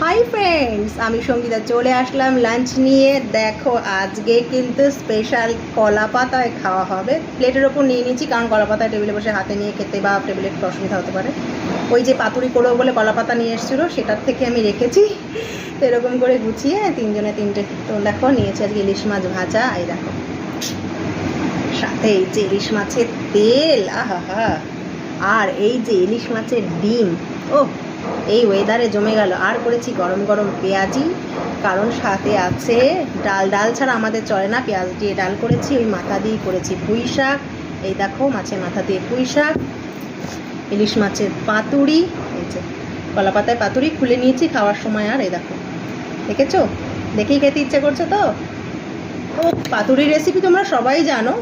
Hi friends, আমি সঙ্গীতা চলে আসলাম lunch নিয়ে। দেখো আজকে কিন্তু স্পেশাল কলা পাতায় খাওয়া হবে। প্লেটের ওপর নিয়ে নিয়েছি, কারণ কলা পাতায় টেবিলে বসে হাতে নিয়ে খেতে বা টেবিলে একটু অসুবিধা হতে পারে। ওই যে পাতুরি করবো বলে কলা পাতা নিয়ে এসেছিলো, সেটার থেকে আমি রেখেছি। তো এরকম করে গুছিয়ে তিনজনে তিনটে। তো দেখো নিয়েছি আজকে ইলিশ মাছ ভাজা, এই দেখো সাথে এই যে ইলিশ মাছের তেল, আহা, আর এই যে ইলিশ মাছের ডিম, ও এই ওয়েদারে জমে গেল। আর করেছি গরম গরম পেঁয়াজি, কারণ সাথে আছে ডাল। ডাল ছাড়া আমাদের চলে না, পেঁয়াজ দিয়ে ডাল করেছি। ওই মাথা দিয়ে করেছি পুঁই শাক, এই দেখো মাছের মাথা দিয়ে পুঁই শাক, ইলিশ মাছের পাতুরি, এই যে কলা পাতায় পাতুরি খুলে নিয়েছি খাওয়ার সময়। আর এই দেখো দেখেছো, দেখেই খেতে ইচ্ছে করছে। তো ও পাতুরির রেসিপি তোমরা সবাই জানো,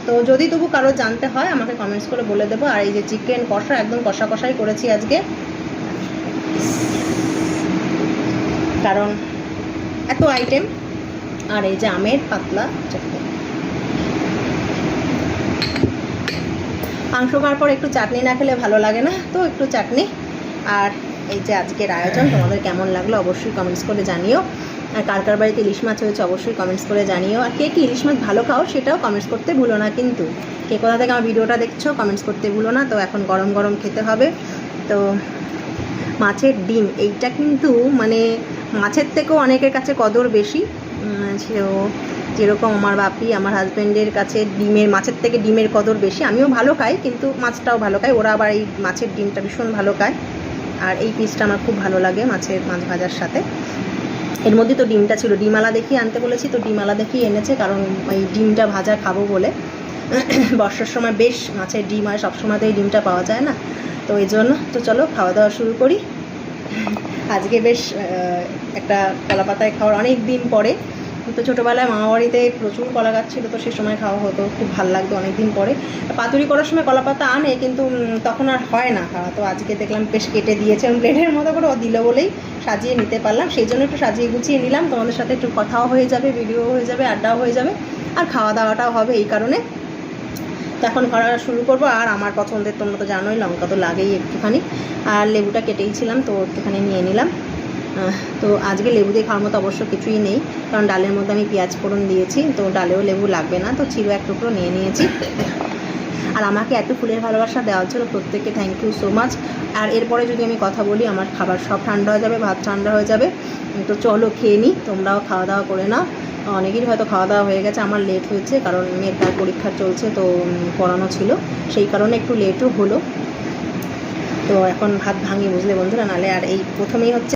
তো যদি তবু কারো জানতে হয় আমাকে কমেন্টস করে বলে দেবো। আর এই যে চিকেন কষা, একদম কষা কষাই করেছি আজকে, কারণ এত আইটেম। আর এই যে আমের পাতলা চাটনি, মাংস খাওয়ার পর একটু চাটনি না খেলে ভালো লাগে না, তো একটু চাটনি। আর এই যে আজকের আয়োজন তোমাদের কেমন লাগলো অবশ্যই কমেন্টস করে জানিও। আর কার কার বাড়িতে ইলিশ মাছ হয়েছে অবশ্যই কমেন্টস করে জানিও। আর কে কি ইলিশ মাছ ভালো খাও সেটাও কমেন্টস করতে ভুলো না কিন্তু। কে কোথা থেকে আমার ভিডিওটা দেখছো কমেন্টস করতে ভুলো না। তো এখন গরম গরম খেতে হবে। তো মাছের ডিম, এইটা কিন্তু মানে মাছের থেকেও অনেকের কাছে কদর বেশি। যেরকম আমার বাপি, আমার হাজব্যান্ডের কাছে ডিমের, মাছের থেকে ডিমের কদর বেশি। আমিও ভালো খাই, কিন্তু মাছটাও ভালো খাই, ওরা আবার এই মাছের ডিমটা ভীষণ ভালো খায়। আর এই পিসটা আমার খুব ভালো লাগে মাছ ভাজার সাথে। এর মধ্যে তো ডিমটা ছিল, ডিমালা দেখিয়ে আনতে বলেছি, তো ডিমালা দেখিয়ে এনেছে, কারণ এই ডিমটা ভাজা খাবো বলে। বর্ষার সময় বেশ মাছের ডিম হয়, সবসময় তো এই ডিমটা পাওয়া যায় না, তো এই জন্য। তো চলো খাওয়া দাওয়া শুরু করি। আজকে বেশ একটা কলা পাতায় খাওয়ার অনেক দিন পরে। তো ছোটোবেলায় মামা বাড়িতে প্রচুর কলা গাছ ছিল, তো সে সময় খাওয়া হতো, খুব ভালো লাগতো অনেক দিন পরে। পাতুরি করার সময় কলা পাতা আনে, কিন্তু তখন আর হয় না খাওয়া। তো আজকে দেখলাম বেশ কেটে দিয়েছে, প্লেটের মতো করে ও দিল বলেই সাজিয়ে নিতে পারলাম, সেই জন্য একটু সাজিয়ে গুছিয়ে নিলাম। তোমাদের সাথে একটু কথাও হয়ে যাবে, ভিডিও হয়ে যাবে, আড্ডাও হয়ে যাবে, আর খাওয়া দাওয়াটাও হবে, এই কারণে। তো এখন করা শুরু করবো। আর আমার পছন্দের তোমরা তো জানোই, লঙ্কা তো লাগেই একটুখানি, আর লেবুটা কেটেইছিলাম তো একটুখানি নিয়ে নিলাম। তো আজকে লেবু দিয়ে খাওয়ার মতো অবশ্য কিছুই নেই, কারণ ডালের মধ্যে আমি পেঁয়াজ ফোড়ন দিয়েছি, তো ডালেও লেবু লাগবে না, তো চিরো এক টুকরো নিয়ে নিয়েছি। আর আমাকে এত ফুলের ভালোবাসা দেওয়ার জন্য প্রত্যেককে থ্যাংক ইউ সো মাচ। আর এরপরে যদি আমি কথা বলি, আমার খাবার সব ঠান্ডা হয়ে যাবে, ভাত ঠান্ডা হয়ে যাবে। তো চলো খেয়ে নিই, তোমরাও খাওয়া দাওয়া করে নাও। অনেকেরই হয়তো খাওয়া দাওয়া হয়ে গেছে, আমার লেট হয়েছে, কারণ মেয়ের তার পরীক্ষা চলছে, তো পড়ানো ছিল, সেই কারণে একটু লেটও হলো। তো এখন ভাত ভাঙি, বুঝলে বন্ধুরা, নাহলে। আর এই প্রথমেই হচ্ছে